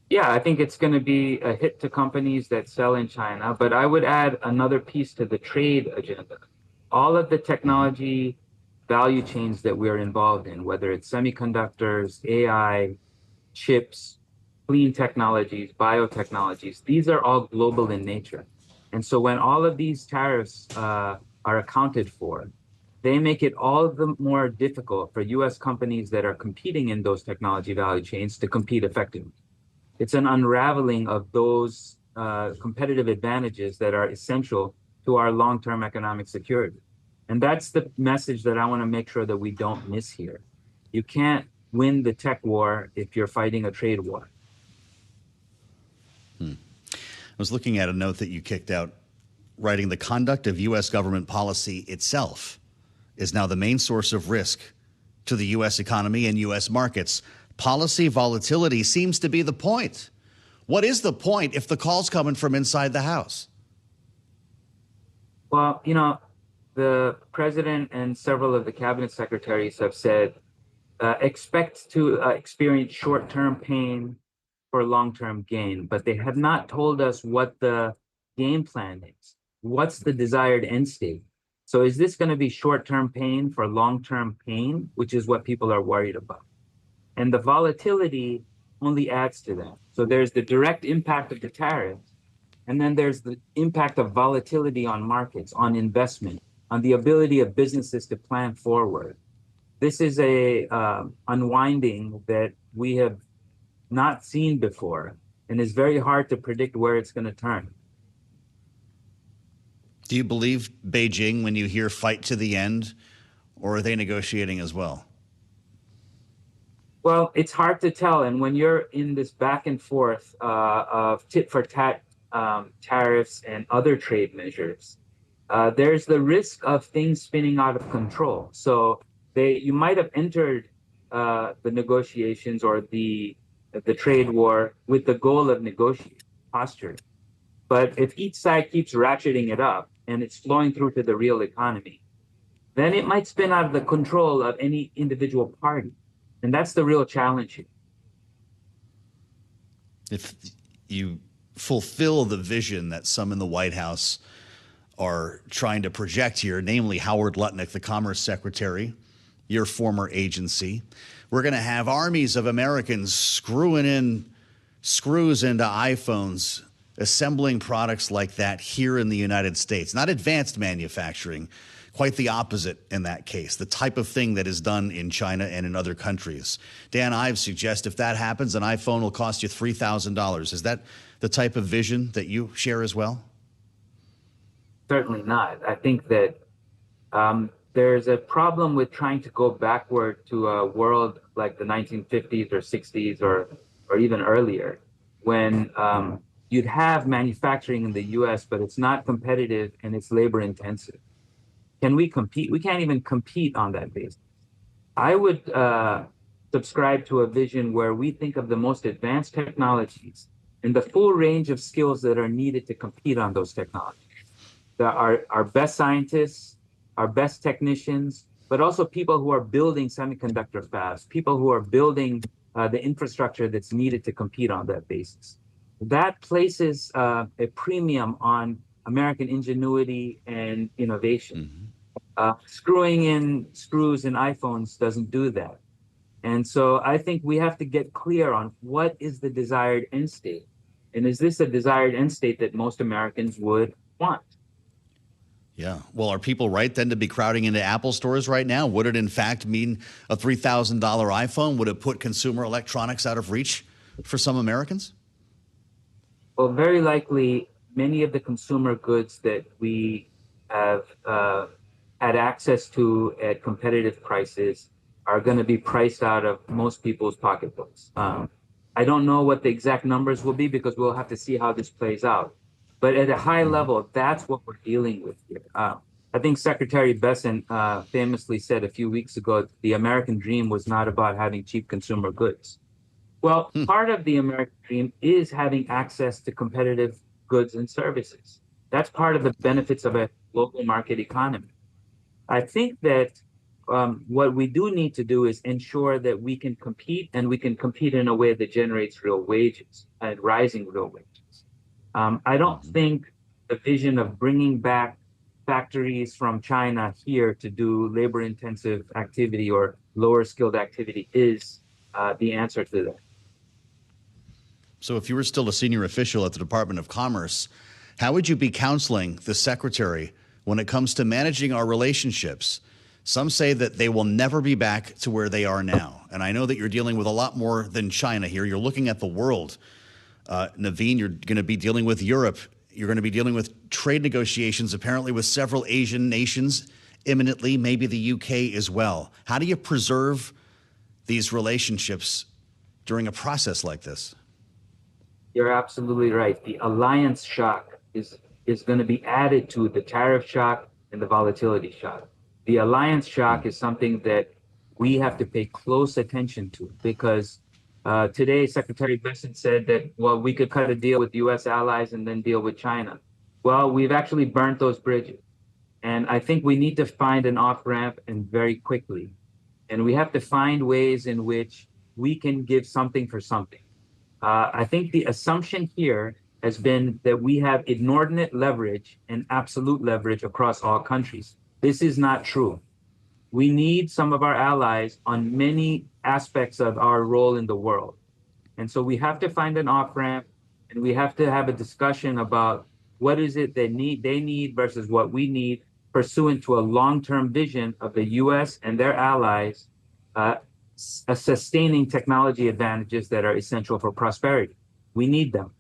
Yeah, I think it's going to be a hit to companies that sell in China, but I would add another piece to the trade agenda. All of the Hmm. technology value chains that we're involved in, whether it's semiconductors, AI, chips, clean technologies, biotechnologies, these are all global in nature. And so when all of these tariffs are accounted for, they make it all the more difficult for US companies that are competing in those technology value chains to compete effectively. It's an unraveling of those competitive advantages that are essential to our long-term economic security. And that's the message that I want to make sure that we don't miss here. You can't win the tech war if you're fighting a trade war. I was looking at a note that you kicked out, writing the conduct of U.S. government policy itself is now the main source of risk to the U.S. economy and U.S. markets. Policy volatility seems to be the point. What is the point if the call's coming from inside the House? Well, the president and several of the cabinet secretaries have said expect to experience short-term pain for long-term gain, but they have not told us what the game plan is. What's the desired end state? So is this going to be short-term pain for long-term pain, which is what people are worried about? And the volatility only adds to that. So there's the direct impact of the tariffs, and then there's the impact of volatility on markets, on investment, on the ability of businesses to plan forward. This is a unwinding that we have not seen before, and it's very hard to predict where it's going to turn. Do you believe Beijing when you hear fight to the end, or are they negotiating as well? Well, it's hard to tell, and when you're in this back and forth of tit for tat tariffs and other trade measures, there's the risk of things spinning out of control. So you might have entered the negotiations or the trade war with the goal of negotiating posture. But if each side keeps ratcheting it up and it's flowing through to the real economy, then it might spin out of the control of any individual party. And that's the real challenge here. If you fulfill the vision that some in the White House are trying to project here, namely Howard Lutnick, the Commerce Secretary, your former agency, we're going to have armies of Americans screwing in screws into iPhones, assembling products like that here in the United States. Not advanced manufacturing, quite the opposite in that case, the type of thing that is done in China and in other countries. Dan Ives suggests if that happens, an iPhone will cost you $3,000. Is that the type of vision that you share as well? Certainly not. I think that there's a problem with trying to go backward to a world like the 1950s or 60s or even earlier, when you'd have manufacturing in the US, but it's not competitive and it's labor intensive. Can we compete? We can't even compete on that basis. I would subscribe to a vision where we think of the most advanced technologies and the full range of skills that are needed to compete on those technologies. Our best scientists, our best technicians, but also people who are building semiconductor fabs, people who are building the infrastructure that's needed to compete on that basis. That places a premium on American ingenuity and innovation. Mm-hmm. Screwing in screws in iPhones doesn't do that. And so I think we have to get clear on what is the desired end state. And is this a desired end state that most Americans would want? Yeah. Well, are people right then to be crowding into Apple stores right now? Would it, in fact, mean a $3,000 iPhone? Would it put consumer electronics out of reach for some Americans? Well, very likely many of the consumer goods that we have had access to at competitive prices are going to be priced out of most people's pocketbooks. I don't know what the exact numbers will be because we'll have to see how this plays out. But at a high Mm-hmm. level, that's what we're dealing with here. I think Secretary Besant famously said a few weeks ago, the American dream was not about having cheap consumer goods. Well, Hmm. part of the American dream is having access to competitive goods and services. That's part of the Yeah. benefits of a global market economy. I think that what we do need to do is ensure that we can compete, and we can compete in a way that generates real wages and rising real wages. I don't Mhm. think the vision of bringing back factories from China here to do labor intensive activity or lower skilled activity is the answer to that. So, if you were still a senior official at the Department of Commerce, how would you be counseling the secretary when it comes to managing our relationships? Some say that they will never be back to where they are now. And I know that you're dealing with a lot more than China here. You're looking at the world. Navin, you're going to be dealing with Europe. You're going to be dealing with trade negotiations, apparently, with several Asian nations imminently, maybe the UK as well. How do you preserve these relationships during a process like this? You're absolutely right. The alliance shock is going to be added to the tariff shock and the volatility shock. The alliance shock is something that we have to pay close attention to because today Secretary Bessent said that, well, we could cut a deal with U.S. allies and then deal with China. Well, we've actually burnt those bridges. And I think we need to find an off ramp and very quickly. And we have to find ways in which we can give something for something. I think the assumption here has been that we have inordinate leverage and absolute leverage across all countries. This is not true. We need some of our allies on many aspects of our role in the world. And so we have to find an off ramp, and we have to have a discussion about what is it they need versus what we need, pursuant to a long-term vision of the US and their allies sustaining technology advantages that are essential for prosperity. We need them.